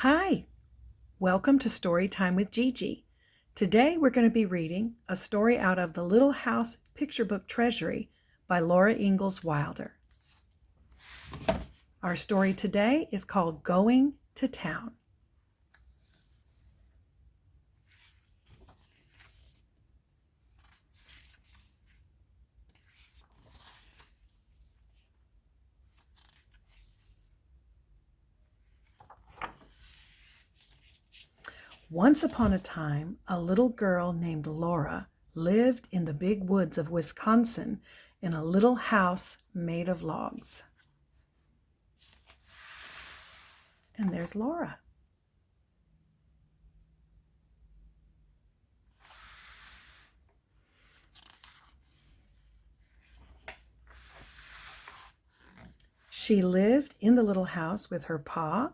Hi, welcome to Story Time with Gigi. Today we're going to be reading a story out of the Little House picture book Treasury by Laura Ingalls Wilder. Our story today is called Going to Town. Once upon a time, a little girl named Laura lived in the big woods of Wisconsin in a little house made of logs. And there's Laura. She lived in the little house with her pa,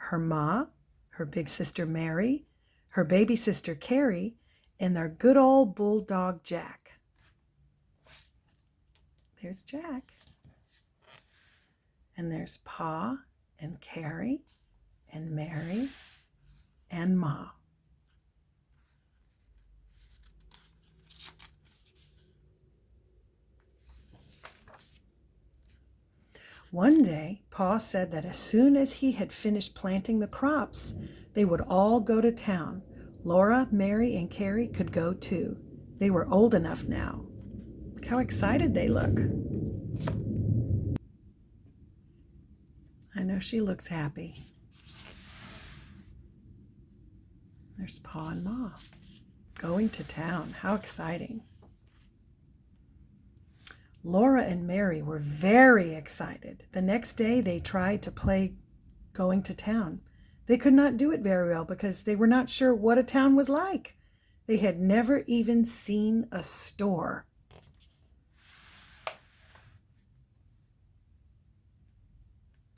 her ma, her big sister Mary, her baby sister Carrie, and their good old bulldog Jack. There's Jack. And there's Pa and Carrie and Mary and Ma. One day, Pa said that as soon as he had finished planting the crops, they would all go to town. Laura, Mary, and Carrie could go too. They were old enough now. Look how excited they look. I know she looks happy. There's Pa and Ma going to town. How exciting. Laura and Mary were very excited. The next day they tried to play going to town. They could not do it very well because they were not sure what a town was like. They had never even seen a store.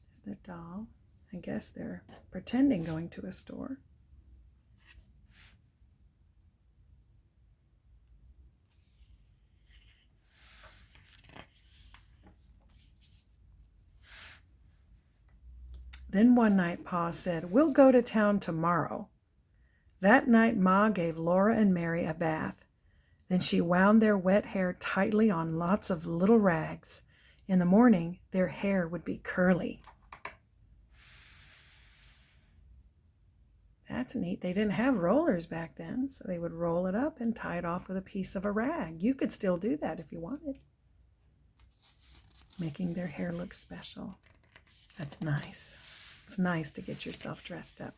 There's their doll. I guess they're pretending going to a store. Then one night Pa said, "We'll go to town tomorrow." That night Ma gave Laura and Mary a bath. Then she wound their wet hair tightly on lots of little rags. In the morning, their hair would be curly. That's neat. They didn't have rollers back then, so they would roll it up and tie it off with a piece of a rag. You could still do that if you wanted. Making their hair look special. That's nice. It's nice to get yourself dressed up.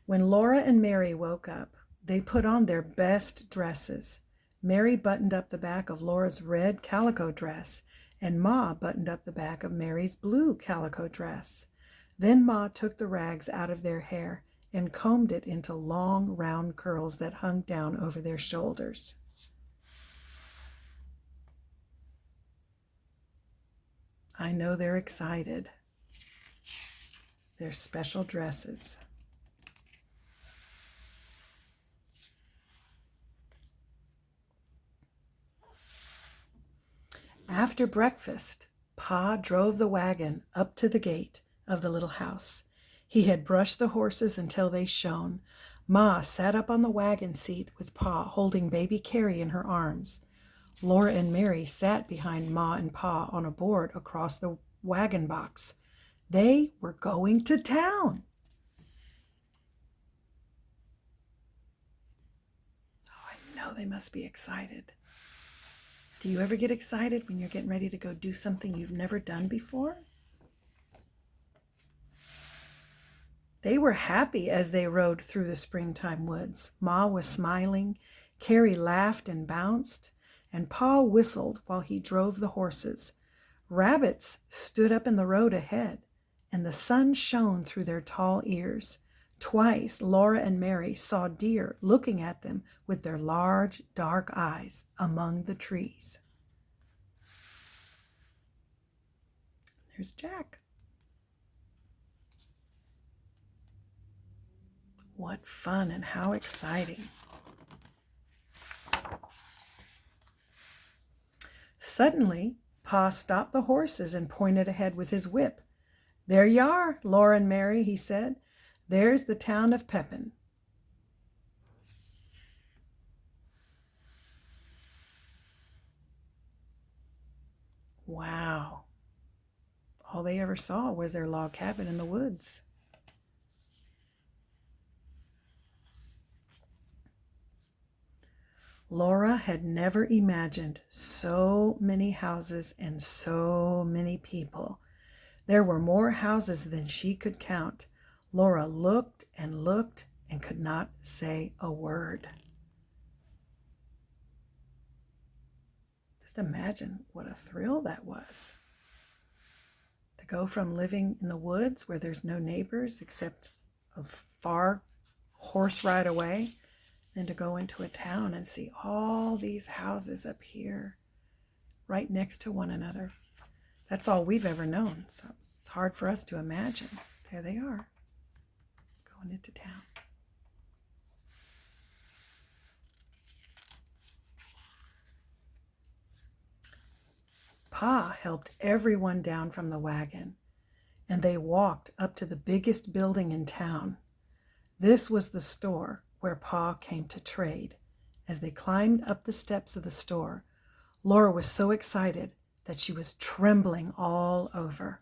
When Laura and Mary woke up, they put on their best dresses. Mary buttoned up the back of Laura's red calico dress, and Ma buttoned up the back of Mary's blue calico dress. Then Ma took the rags out of their hair and combed it into long, round curls that hung down over their shoulders. I know they're excited. Their special dresses. After breakfast, Pa drove the wagon up to the gate of the little house. He had brushed the horses until they shone. Ma sat up on the wagon seat with Pa holding baby Carrie in her arms. Laura and Mary sat behind Ma and Pa on a board across the wagon box. They were going to town. Oh, I know they must be excited. Do you ever get excited when you're getting ready to go do something you've never done before? They were happy as they rode through the springtime woods. Ma was smiling, Carrie laughed and bounced, and Pa whistled while he drove the horses. Rabbits stood up in the road ahead, and the sun shone through their tall ears. Twice Laura and Mary saw deer looking at them with their large, dark eyes among the trees. There's Jack. What fun and how exciting. Suddenly, Pa stopped the horses and pointed ahead with his whip. "There you are, Laura and Mary," he said. "There's the town of Pepin." Wow. All they ever saw was their log cabin in the woods. Laura had never imagined so many houses and so many people. There were more houses than she could count. Laura looked and looked and could not say a word. Just imagine what a thrill that was. To go from living in the woods where there's no neighbors except a far horse ride away, and to go into a town and see all these houses up here right next to one another. That's all we've ever known, so it's hard for us to imagine. There they are, going into town. Pa helped everyone down from the wagon, and they walked up to the biggest building in town. This was the store where Pa came to trade. As they climbed up the steps of the store, Laura was so excited that she was trembling all over.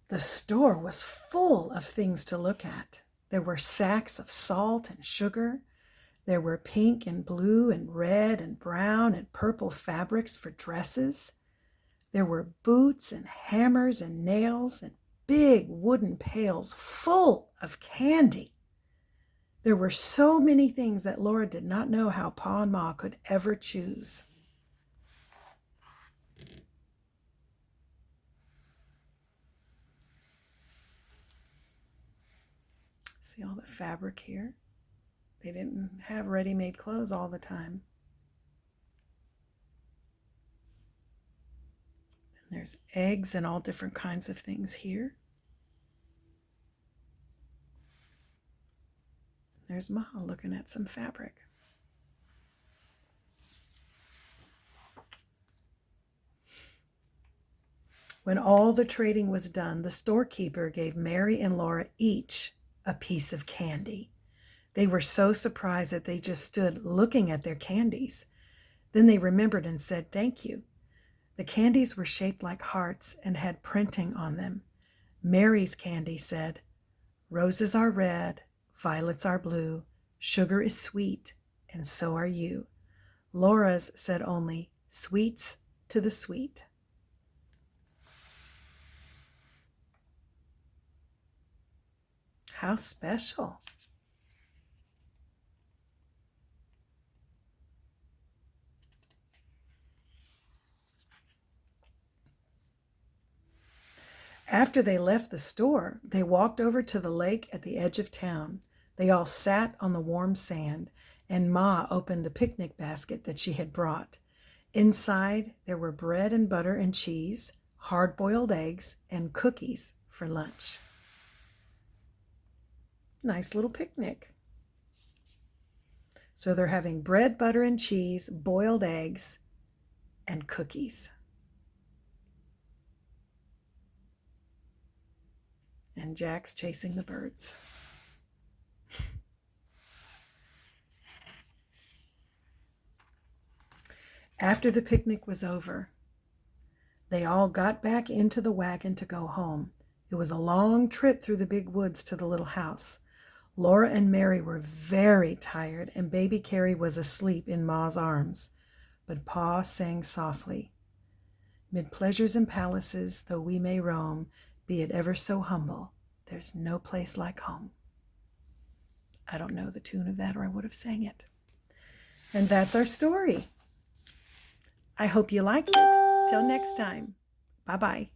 The store was full of things to look at. There were sacks of salt and sugar. There were pink and blue and red and brown and purple fabrics for dresses. There were boots and hammers and nails and big wooden pails full of candy. There were so many things that Laura did not know how Pa and Ma could ever choose. See all the fabric here? They didn't have ready-made clothes all the time. And there's eggs and all different kinds of things here. There's Ma looking at some fabric. When all the trading was done, the storekeeper gave Mary and Laura each a piece of candy. They were so surprised that they just stood looking at their candies. Then they remembered and said, "Thank you." The candies were shaped like hearts and had printing on them. Mary's candy said, "Roses are red, violets are blue, sugar is sweet, and so are you." Laura's said only, "Sweets to the sweet." How special. After they left the store, they walked over to the lake at the edge of town. They all sat on the warm sand, and Ma opened a picnic basket that she had brought. Inside, there were bread and butter and cheese, hard-boiled eggs, and cookies for lunch. Nice little picnic. So they're having bread, butter, and cheese, boiled eggs, and cookies. And Jack's chasing the birds. After the picnic was over, they all got back into the wagon to go home. It was a long trip through the big woods to the little house. Laura and Mary were very tired, and baby Carrie was asleep in Ma's arms. But Pa sang softly, "Mid pleasures and palaces, though we may roam, be it ever so humble, there's no place like home." I don't know the tune of that, or I would have sang it. And that's our story. I hope you liked it. Till next time. Bye-bye.